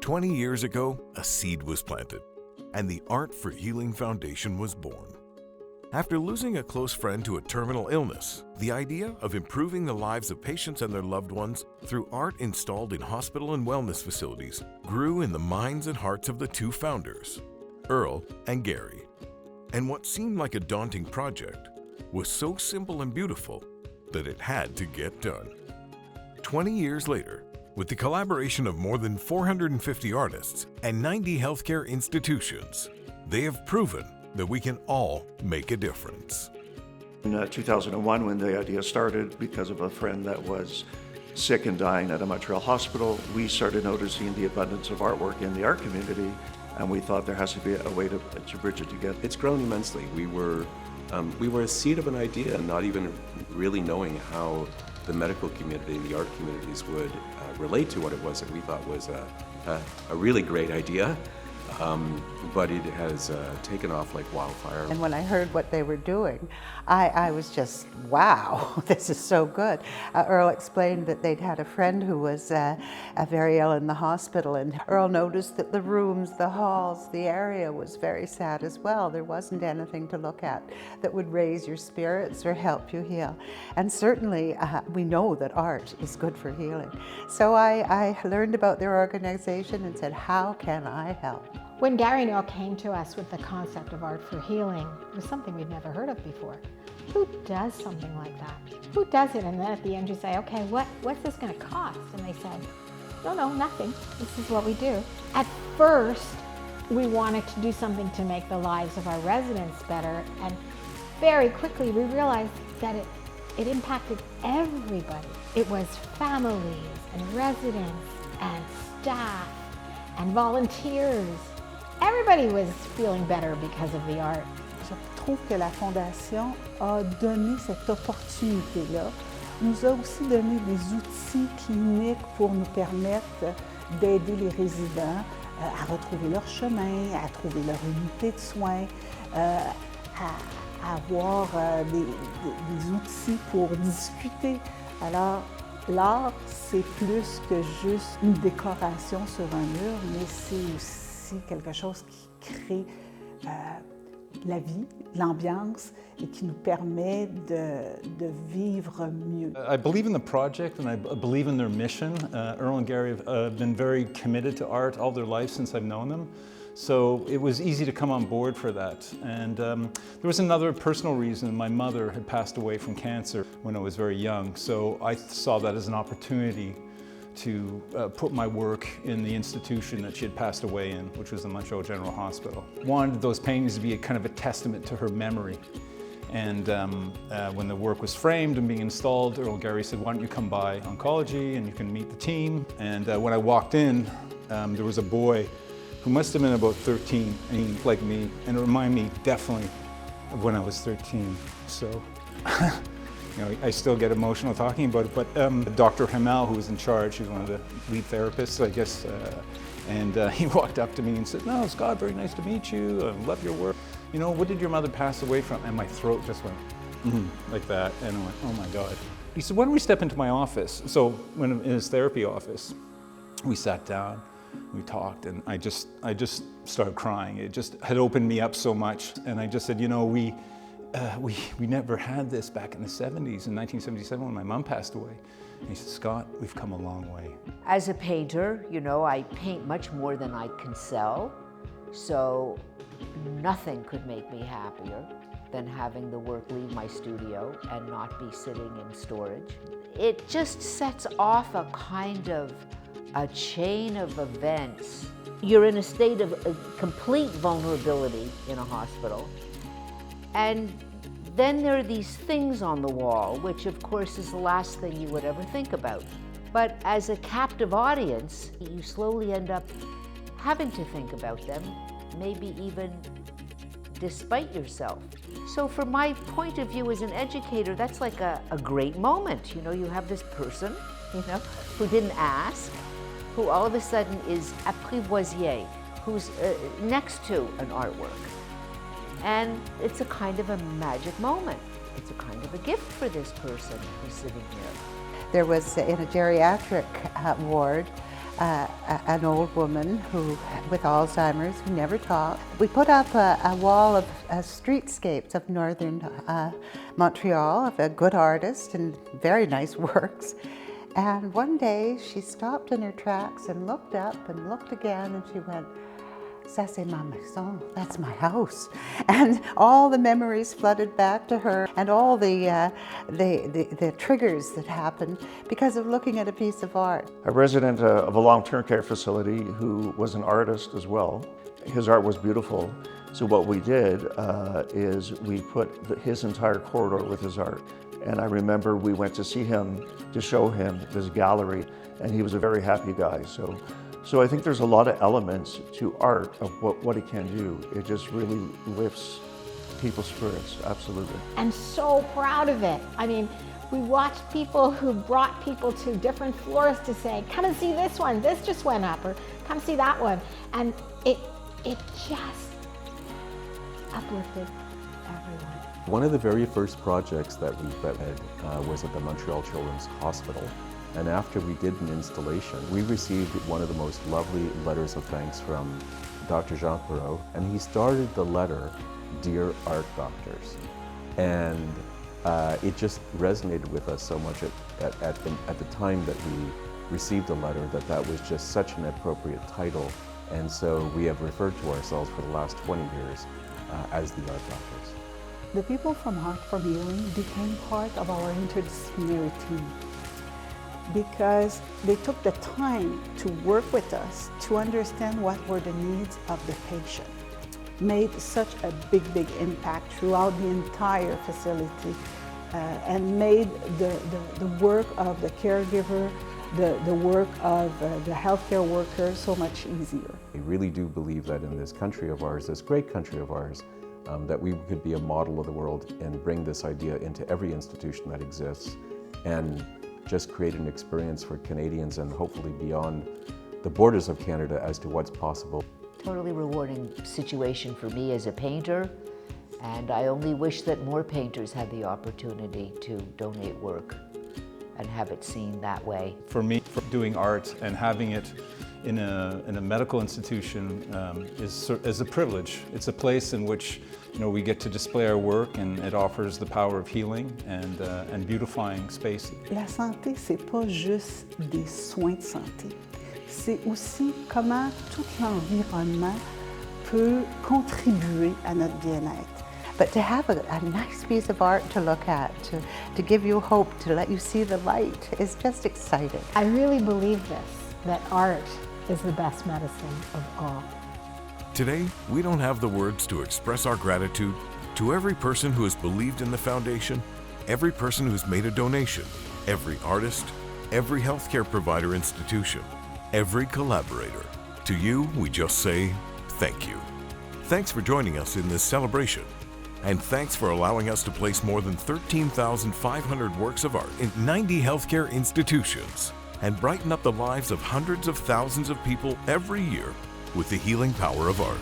20 years ago, a seed was planted, and the Art for Healing Foundation was born. After losing a close friend to a terminal illness, the idea of improving the lives of patients and their loved ones through art installed in hospital and wellness facilities grew in the minds and hearts of the two founders, Earl and Gary. And what seemed like a daunting project was so simple and beautiful that it had to get done. 20 years later, with the collaboration of more than 450 artists and 90 healthcare institutions, they have proven that we can all make a difference. In 2001, when the idea started, because of a friend that was sick and dying at a Montreal hospital, we started noticing the abundance of artwork in the art community, and we thought there has to be a way to bridge it together. It's grown immensely. We were a seed of an idea, not even really knowing how the medical community and the art communities would relate to what it was that we thought was a really great idea. But it has taken off like wildfire. And when I heard what they were doing, I was just, wow, this is so good. Earl explained that they'd had a friend who was very ill in the hospital, and Earl noticed that the rooms, the halls, the area was very sad as well. There wasn't anything to look at that would raise your spirits or help you heal. And certainly we know that art is good for healing. So I learned about their organization and said, how can I help? When Gary and Earl came to us with the concept of art for healing, it was something we'd never heard of before. Who does something like that? Who does it? And then at the end you say, okay, what's this going to cost? And they said, no, nothing. This is what we do. At first, we wanted to do something to make the lives of our residents better, and very quickly we realized that it impacted everybody. It was families and residents and staff and volunteers. Everybody was feeling better because of the art. Je trouve que la Fondation a donné cette opportunité-là, nous a aussi donné des outils cliniques pour nous permettre d'aider les résidents à retrouver leur chemin, à trouver leur unité de soins, à avoir des outils pour discuter. Alors, l'art, c'est plus que juste une décoration sur un mur, mais c'est aussi quelque chose qui crée la vie, l'ambiance, et qui nous permet de vivre mieux. I believe in the project and I believe in their mission. Earl and Gary have been very committed to art all their life since I've known them. So it was easy to come on board for that. And there was another personal reason. My mother had passed away from cancer when I was very young. So I saw that as an opportunity to put my work in the institution that she had passed away in, which was the Montreal General Hospital. Wanted those paintings to be a kind of a testament to her memory. And when the work was framed and being installed, Earl Gary said, why don't you come by Oncology and you can meet the team. And when I walked in, there was a boy who must have been about 13, and he looked like me, and it reminded me definitely of when I was 13. So, you know, I still get emotional talking about it, but Dr. Hamel, who was in charge, he was one of the lead therapists, I guess, and he walked up to me and said, no, Scott, very nice to meet you, I love your work. You know, what did your mother pass away from? And my throat just went, like that, and I went, oh my God. He said, why don't we step into my office? So when in his therapy office, we sat down, we talked, and I just started crying. It just had opened me up so much, and I just said, you know, we never had this back in the 70s, in 1977 when my mom passed away. And he said, Scott, we've come a long way. As a painter, you know, I paint much more than I can sell, so nothing could make me happier than having the work leave my studio and not be sitting in storage. It just sets off a kind of a chain of events. You're in a state of complete vulnerability in a hospital. And then there are these things on the wall, which of course is the last thing you would ever think about. But as a captive audience, you slowly end up having to think about them, maybe even despite yourself. So from my point of view as an educator, that's like a great moment. You know, you have this person, you know, who didn't ask, who all of a sudden is apprivoisier, who's next to an artwork. And it's a kind of a magic moment. It's a kind of a gift for this person who's sitting here. There was, in a geriatric ward, an old woman with Alzheimer's who never talked. We put up a wall of streetscapes of northern Montreal of a good artist and very nice works. And one day she stopped in her tracks and looked up and looked again, and she went, "Ça c'est ma maison, that's my house." And all the memories flooded back to her, and all the triggers that happened because of looking at a piece of art. A resident of a long-term care facility who was an artist as well. His art was beautiful. So what we did is we put his entire corridor with his art. And I remember we went to see him to show him this gallery, and he was a very happy guy. So I think there's a lot of elements to art of what it can do. It just really lifts people's spirits, absolutely. And so proud of it. I mean, we watched people who brought people to different floors to say, "Come and see this one, this just went up," or "Come see that one." And it just uplifted everyone. One of the very first projects that we led was at the Montreal Children's Hospital. And after we did an installation, we received one of the most lovely letters of thanks from Dr. Jean Perreault. And he started the letter, "Dear Art Doctors." And it just resonated with us so much at the time that we received the letter that was just such an appropriate title. And so we have referred to ourselves for the last 20 years as the Art Doctors. The people from Art for Healing became part of our interdisciplinary team because they took the time to work with us to understand what were the needs of the patient. Made such a big impact throughout the entire facility and made the work of the caregiver, the work of the healthcare worker so much easier. I really do believe that in this country of ours, this great country of ours, that we could be a model of the world and bring this idea into every institution that exists and just create an experience for Canadians and hopefully beyond the borders of Canada as to what's possible. Totally rewarding situation for me as a painter, and I only wish that more painters had the opportunity to donate work and have it seen that way. For me, doing art and having it in a medical institution is a privilege. It's a place in which we get to display our work, and it offers the power of healing and beautifying space. La santé, c'est pas juste des soins de santé. C'est aussi comment tout l'environnement peut contribuer à notre bien-être. But to have a nice piece of art to look at, to give you hope, to let you see the light, is just exciting. I really believe this, that art is the best medicine of all. Today, we don't have the words to express our gratitude to every person who has believed in the foundation, every person who's made a donation, every artist, every healthcare provider institution, every collaborator. To you, we just say thank you. Thanks for joining us in this celebration. And thanks for allowing us to place more than 13,500 works of art in 90 healthcare institutions and brighten up the lives of hundreds of thousands of people every year with the healing power of art.